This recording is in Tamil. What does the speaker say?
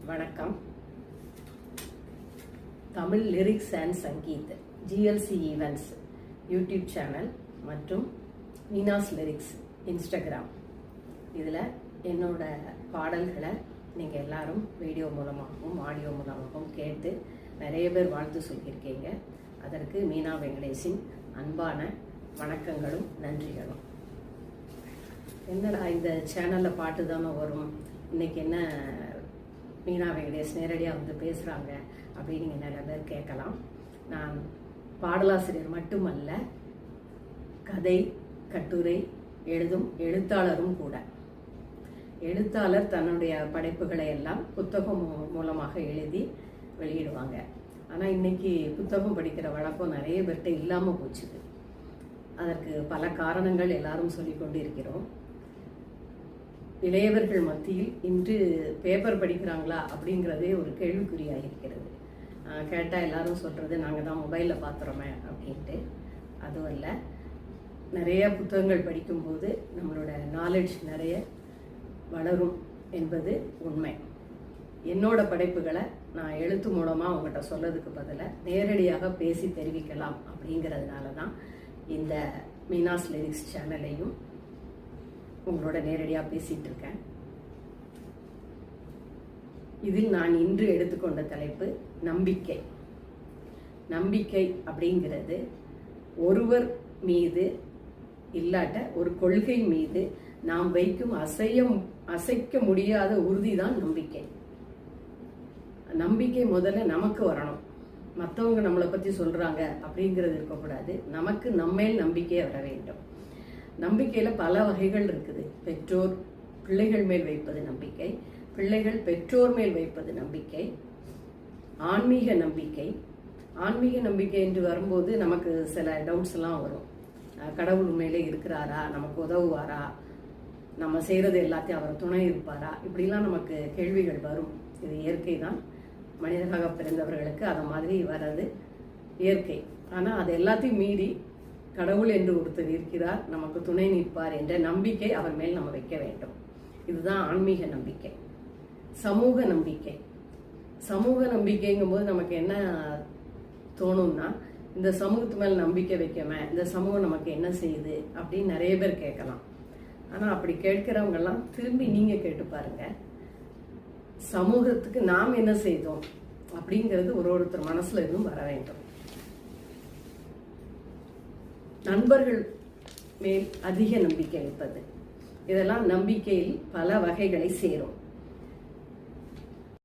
வணக்கம். Tamil lyrics and Sangeet GLC events YouTube channel மற்றும் மீனாஸ் லிரிக்ஸ் இன்ஸ்டாகிராம், இதில் என்னோட பாடல்களை நீங்கள் எல்லாரும் வீடியோ மூலமாகவும் ஆடியோ மூலமாகவும் கேட்டு நிறைய பேர் வாழ்த்து சொல்லியிருக்கீங்க. அதற்கு மீனா வெங்கடேஷின் அன்பான வணக்கங்களும் நன்றிகளும். என்னடா இந்த சேனலில் பாட்டு தானே வரும், இன்னைக்கு என்ன மீனா வெங்கடேஷ் நேரடியாக வந்து பேசுகிறாங்க அப்படின்னு நீங்கள் நிறைய பேர் கேட்கலாம். நான் பாடலாசிரியர் மட்டுமல்ல, கதை கட்டுரை எழுதும் எழுத்தாளரும் கூட. எழுத்தாளர் தன்னுடைய படைப்புகளை எல்லாம் புத்தகம் மூலமாக எழுதி வெளியிடுவாங்க. ஆனால் இன்னைக்கு புத்தகம் படிக்கிற வழக்கம் நிறைய பேர்கிட்ட இல்லாமல் போச்சுது. அதற்கு பல காரணங்கள் எல்லாரும் சொல்லி கொண்டு இருக்கிறோம். இளையவர்கள் மத்தியில் இன்று பேப்பர் படிக்கிறாங்களா அப்படிங்கிறதே ஒரு கேள்விக்குறியாக இருக்கிறது. கேட்டால் எல்லாரும் சொல்கிறது நாங்கள் தான் மொபைலில் பார்த்துறோமே அப்படின்ட்டு. அதுவும் இல்லை, நிறைய புத்தகங்கள் படிக்கும்போது நம்மளோட நாலேஜ் நிறைய வளரும் என்பது உண்மை. என்னோட படைப்புகளை நான் எழுத்து மூலமாக அவங்ககிட்ட சொல்றதுக்கு பதிலாக நேரடியாக பேசி தெரிவிக்கலாம் அப்படிங்கிறதுனால தான் இந்த மீனாஸ் லிரிக்ஸ் சேனலையும் உங்களோட நேரடியாக பேசிட்டு இருக்கேன். இதில் நான் இன்று எடுத்துக்கொண்ட தலைப்பு நம்பிக்கை. நம்பிக்கை அப்படிங்கிறது ஒருவர் மீது இல்லாட்ட ஒரு கொள்கை மீது நாம் வைக்கும் அசைக்க முடியாத உறுதிதான் நம்பிக்கை. நம்பிக்கை முதல்ல நமக்கு வரணும். மற்றவங்க நம்மளை பற்றி சொல்றாங்க அப்படிங்கிறது இருக்கக்கூடாது. நமக்கு நம்மேல் நம்பிக்கை வர வேண்டும். நம்பிக்கையில் பல வகைகள் இருக்குது. பெற்றோர் பிள்ளைகள் மேல் வைப்பது நம்பிக்கை, பிள்ளைகள் பெற்றோர் மேல் வைப்பது நம்பிக்கை, ஆன்மீக நம்பிக்கை. ஆன்மீக நம்பிக்கை என்று வரும்போது நமக்கு சில டவுட்ஸ் எல்லாம் வரும். கடவுள் உண்மையிலே இருக்கிறாரா, நமக்கு உதவுவாரா, நம்ம செய்கிறது எல்லாத்தையும் அவர் துணை இருப்பாரா, இப்படிலாம் நமக்கு கேள்விகள் வரும். இது இயற்கை தான். மனிதராக பிறந்தவர்களுக்கு அதை மாதிரி வர்றது இயற்கை. ஆனால் அது எல்லாத்தையும் மீறி கடவுள் என்று ஒருத்தர் இருக்கிறார், நமக்கு துணை நிற்பார் என்ற நம்பிக்கை அவர் மேல் நம்ம வைக்க வேண்டும். இதுதான் ஆன்மீக நம்பிக்கை. சமூக நம்பிக்கை. சமூக நம்பிக்கைங்கும் போது நமக்கு என்ன தோணும்னா, இந்த சமூகத்து மேல் நம்பிக்கை வைக்காம இந்த சமூகம் நமக்கு என்ன செய்யுது அப்படின்னு நிறைய பேர் கேட்கலாம். ஆனால் அப்படி கேட்கிறவங்கெல்லாம் திரும்பி நீங்க கேட்டு பாருங்க, சமூகத்துக்கு நாம் என்ன செய்தோம் அப்படிங்கிறது ஒருத்தர் மனசுல இருந்தும் வர வேண்டும். நண்பர்கள் மேல் அதிக நம்பிக்கை வைப்பது, இதெல்லாம் நம்பிக்கையில் பல வகைகளை சேரும்.